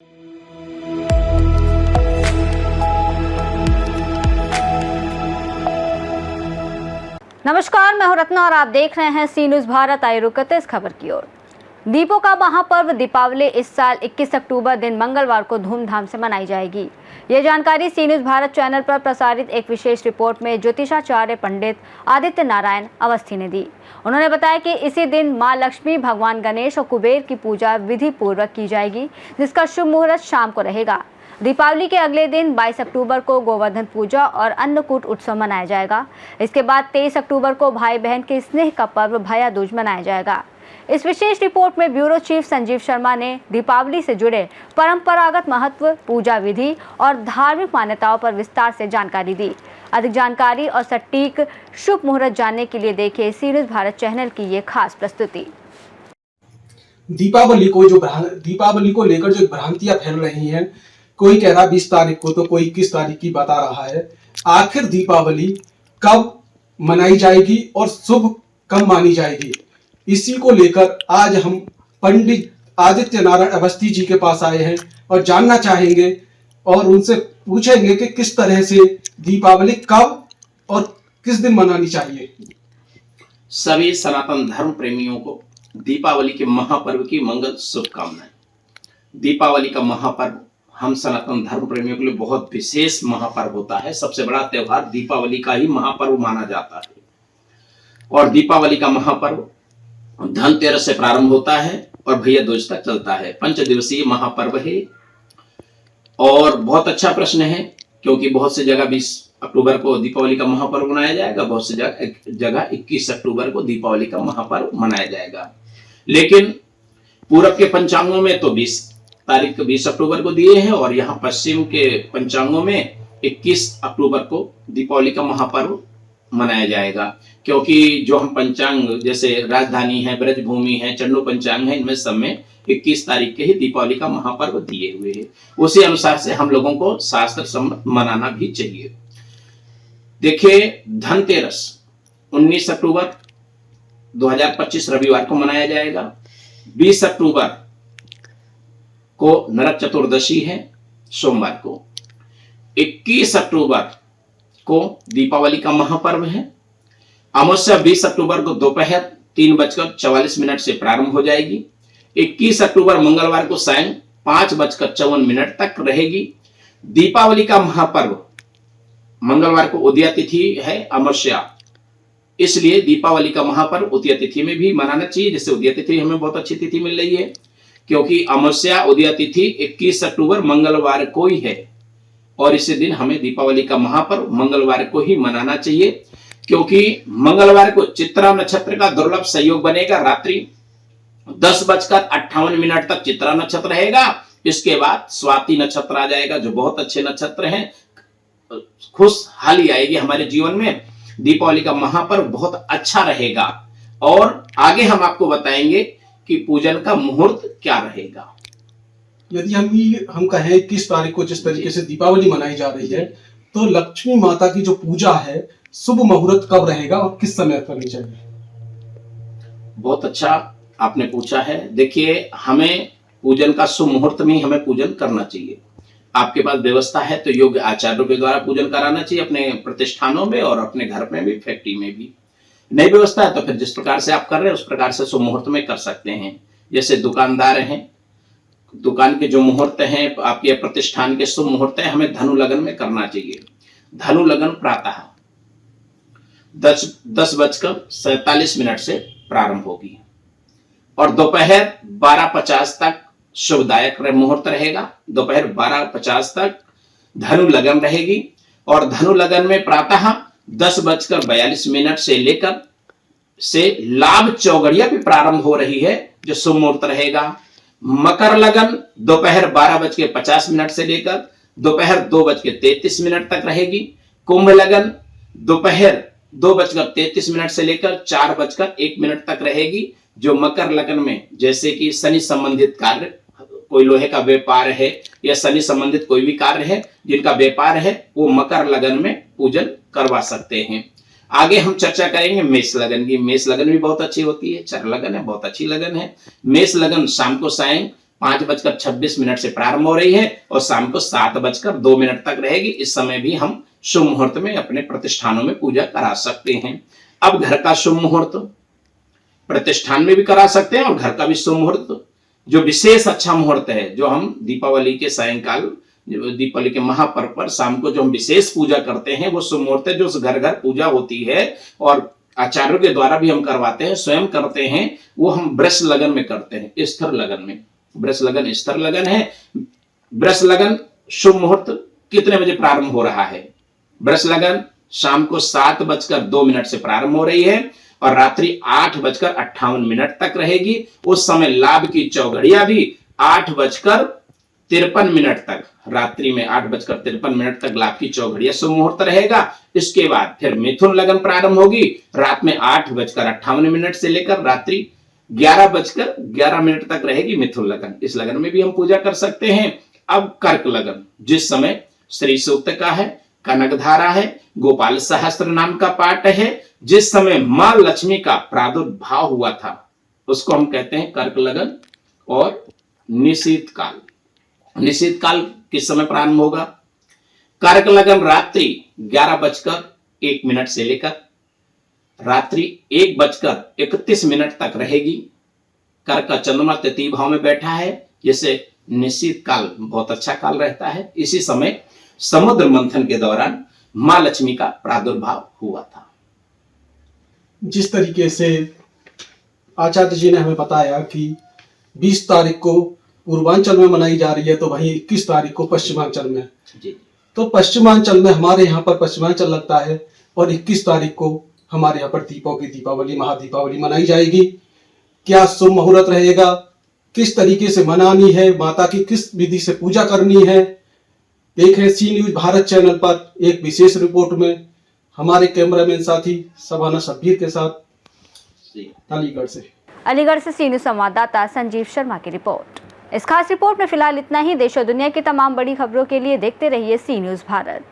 नमस्कार, मैं हूं रत्ना और आप देख रहे हैं सी न्यूज भारत। आइए रुक करते इस खबर की ओर। दीपों का महापर्व दीपावली इस साल 21 अक्टूबर दिन मंगलवार को धूमधाम से मनाई जाएगी। ये जानकारी सी न्यूज भारत चैनल पर प्रसारित एक विशेष रिपोर्ट में ज्योतिषाचार्य पंडित आदित्य नारायण अवस्थी ने दी। उन्होंने बताया कि इसी दिन मां लक्ष्मी, भगवान गणेश और कुबेर की पूजा विधि पूर्वक की जाएगी, जिसका शुभ मुहूर्त शाम को रहेगा। दीपावली के अगले दिन 22 अक्टूबर को गोवर्धन पूजा और अन्नकूट उत्सव मनाया जाएगा। इसके बाद 23 अक्टूबर को भाई बहन के स्नेह का पर्व भैया दूज मनाया जाएगा। इस विशेष रिपोर्ट में ब्यूरो चीफ संजीव शर्मा ने दीपावली से जुड़े परंपरागत महत्व, पूजा विधि और धार्मिक मान्यताओं पर विस्तार से जानकारी दी। अधिक जानकारी और सटीक शुभ मुहूर्त जानने के लिए देखिए सी न्यूज भारत चैनल की ये खास प्रस्तुति। दीपावली को लेकर जो भ्रांतियां फैल रही हैं, कोई कह रहा 20 तारीख को तो कोई 21 तारीख की बता रहा है। आखिर दीपावली कब मनाई जाएगी और शुभ कब मानी जाएगी, इसी को लेकर आज हम पंडित आदित्य नारायण अवस्थी जी के पास आए हैं और जानना चाहेंगे और उनसे पूछेंगे कि किस तरह से दीपावली कब और किस दिन मनानी चाहिए। सभी सनातन धर्म प्रेमियों को दीपावली के महापर्व की मंगल शुभकामनाएं। दीपावली का महापर्व हम सनातन धर्म प्रेमियों के लिए बहुत विशेष महापर्व होता है। सबसे बड़ा त्योहार दीपावली का ही महापर्व माना जाता है और दीपावली का महापर्व धनतेरस से प्रारंभ होता है और भैया दूज तक चलता है। 5 दिवसीय महापर्व है और बहुत अच्छा प्रश्न है, क्योंकि बहुत सी जगह 20 अक्टूबर को दीपावली का महापर्व मनाया जाएगा, बहुत सी जगह 21 अक्टूबर को दीपावली का महापर्व मनाया जाएगा। लेकिन पूरब के पंचांगों में तो 20 तारीख 20 अक्टूबर को दिए हैं और यहाँ पश्चिम के पंचांगों में 21 अक्टूबर को दीपावली का महापर्व मनाया जाएगा। क्योंकि जो हम पंचांग जैसे राजधानी है, ब्रजभूमि है, चंडू पंचांग है, इनमें सब में 21 तारीख के ही दीपावली का महापर्व दिए हुए हैं। उसी अनुसार से हम लोगों को शास्त्र सम्मत मनाना भी चाहिए। देखिए, धनतेरस 19 अक्टूबर 2025 रविवार को मनाया जाएगा। 20 अक्टूबर को नरक चतुर्दशी है, सोमवार को। 21 अक्टूबर को दीपावली का महापर्व है। अमावस्या 20 अक्टूबर को दोपहर 3:44 से प्रारंभ हो जाएगी। 21 अक्टूबर मंगलवार को सायं 5:54 तक रहेगी। दीपावली का महापर्व मंगलवार को उदया तिथि है, अमावस्या, इसलिए दीपावली का महापर्व उदया तिथि में भी मनाना चाहिए। जैसे उदया तिथि हमें बहुत अच्छी तिथि मिल रही है, क्योंकि अमावस्या उदया तिथि 21 अक्टूबर मंगलवार को ही है और इसी दिन हमें दीपावली का महापर्व मंगलवार को ही मनाना चाहिए। क्योंकि मंगलवार को चित्रा नक्षत्र का दुर्लभ संयोग बनेगा। रात्रि 10:58 तक चित्रा नक्षत्र रहेगा। इसके बाद स्वाति नक्षत्र आ जाएगा, जो बहुत अच्छे नक्षत्र हैं। खुशहाली आएगी हमारे जीवन में। दीपावली का महापर्व बहुत अच्छा रहेगा और आगे हम आपको बताएंगे कि पूजन का मुहूर्त क्या रहेगा। यदि हम कहें 21 तारीख को जिस तरीके से दीपावली मनाई जा रही है, तो लक्ष्मी माता की जो पूजा है, शुभ मुहूर्त कब रहेगा और किस समय करनी चाहिए? बहुत अच्छा आपने पूछा है। देखिए, हमें पूजन का शुभ मुहूर्त में ही हमें पूजन करना चाहिए। आपके पास व्यवस्था है तो योग्य आचार्यों के द्वारा पूजन कराना चाहिए, अपने प्रतिष्ठानों में और अपने घर में भी, फैक्ट्री में भी। नई व्यवस्था है तो फिर जिस प्रकार से आप कर रहे हैं उस प्रकार से शुभ मुहूर्त में कर सकते हैं। जैसे दुकानदार हैं, दुकान के जो मुहूर्त हैं, आपके प्रतिष्ठान के शुभ मुहूर्त हैं, हमें धनु लगन में करना चाहिए। धनु लगन प्रातः 10:47 से प्रारंभ होगी और दोपहर 12:50 तक शुभदायक मुहूर्त रहेगा। दोपहर 12:50 तक धनु लगन रहेगी और धनु लगन में प्रातः 10:42 से लेकर से लाभ चौगड़िया भी प्रारंभ हो रही है, जो शुभ मुहूर्त रहेगा। मकर लगन दोपहर 12:50 से लेकर दोपहर 2:33 तक रहेगी। कुंभ लगन दोपहर 2:33 से लेकर 4:01 तक रहेगी, जो मकर लगन में जैसे कि शनि संबंधित कार्य, कोई लोहे का व्यापार है या शनि संबंधित कोई भी कार्य है जिनका व्यापार है, वो मकर लगन में पूजन करवा सकते हैं। आगे हम चर्चा करेंगे मेष लगन की। मेष लगन भी बहुत अच्छी होती है, चर लगन है, बहुत अच्छी लगन है। मेष लगन शाम को सायं 5:26 से प्रारंभ हो रही है और शाम को 7:02 तक रहेगी। इस समय भी हम शुभ मुहूर्त में अपने प्रतिष्ठानों में पूजा करा सकते हैं। अब घर का शुभ मुहूर्त प्रतिष्ठान में भी करा सकते हैं और घर का भी शुभ मुहूर्त जो विशेष अच्छा मुहूर्त है, जो हम दीपावली के सायंकाल, दीपावली के महापर्व पर शाम को जो हम विशेष पूजा करते हैं, वो शुभ मुहूर्त है जो घर घर पूजा होती है और आचार्यों के द्वारा भी हम करवाते हैं, स्वयं करते हैं। वो हम वृष लगन में करते हैं, स्थिर लगन में। वृष लगन स्थिर लगन है। वृष लगन शुभ मुहूर्त कितने बजे प्रारंभ हो रहा है? वृष लगन शाम को 7:02 से प्रारंभ हो रही है और रात्रि 8:58 तक रहेगी। उस समय लाभ की चौघड़िया भी 8:53 तक, रात्रि में 8:53 तक लाभ की चौघड़िया शुभ मुहूर्त रहेगा। इसके बाद फिर मिथुन लगन प्रारंभ होगी रात में 8:58 से लेकर रात्रि 11:11 तक रहेगी मिथुन लगन। इस लगन में भी हम पूजा कर सकते हैं। अब कर्क लगन, जिस समय श्री सूक्त का है, कनकधारा है, गोपाल सहस्त्र नाम का पाठ है, जिस समय मां लक्ष्मी का प्रादुर्भाव हुआ था, उसको हम कहते हैं कर्क लगन। और निशीत काल, निशीत काल किस समय प्रारंभ होगा? कर्क लगन रात्रि 11:01 से लेकर रात्रि 1:31 तक रहेगी। कर्क का चंद्रमा तृतीय भाव में बैठा है, जिससे निश्चित काल बहुत अच्छा काल रहता है। इसी समय समुद्र मंथन के दौरान मां लक्ष्मी का प्रादुर्भाव हुआ था। जिस तरीके से आचार्य जी ने हमें बताया कि 20 तारीख को पूर्वांचल में मनाई जा रही है, तो वहीं 21 तारीख को पश्चिमांचल में। जी। तो पश्चिमांचल में हमारे यहाँ पर पश्चिमांचल लगता है और 21 तारीख को हमारे यहाँ पर दीपों की दीपावली, महादीपावली मनाई जाएगी। क्या शुभ मुहूर्त रहेगा, किस तरीके से मनानी है, माता की किस विधि से पूजा करनी है, देखें सी न्यूज भारत चैनल पर एक विशेष रिपोर्ट में हमारे कैमरामैन साथी सभाना शब्बीर के साथ अलीगढ़ से। अलीगढ़ से सी न्यूज संवाददाता संजीव शर्मा की रिपोर्ट। इस खास रिपोर्ट में फिलहाल इतना ही। देश और दुनिया की तमाम बड़ी खबरों के लिए देखते रहिए सी न्यूज भारत।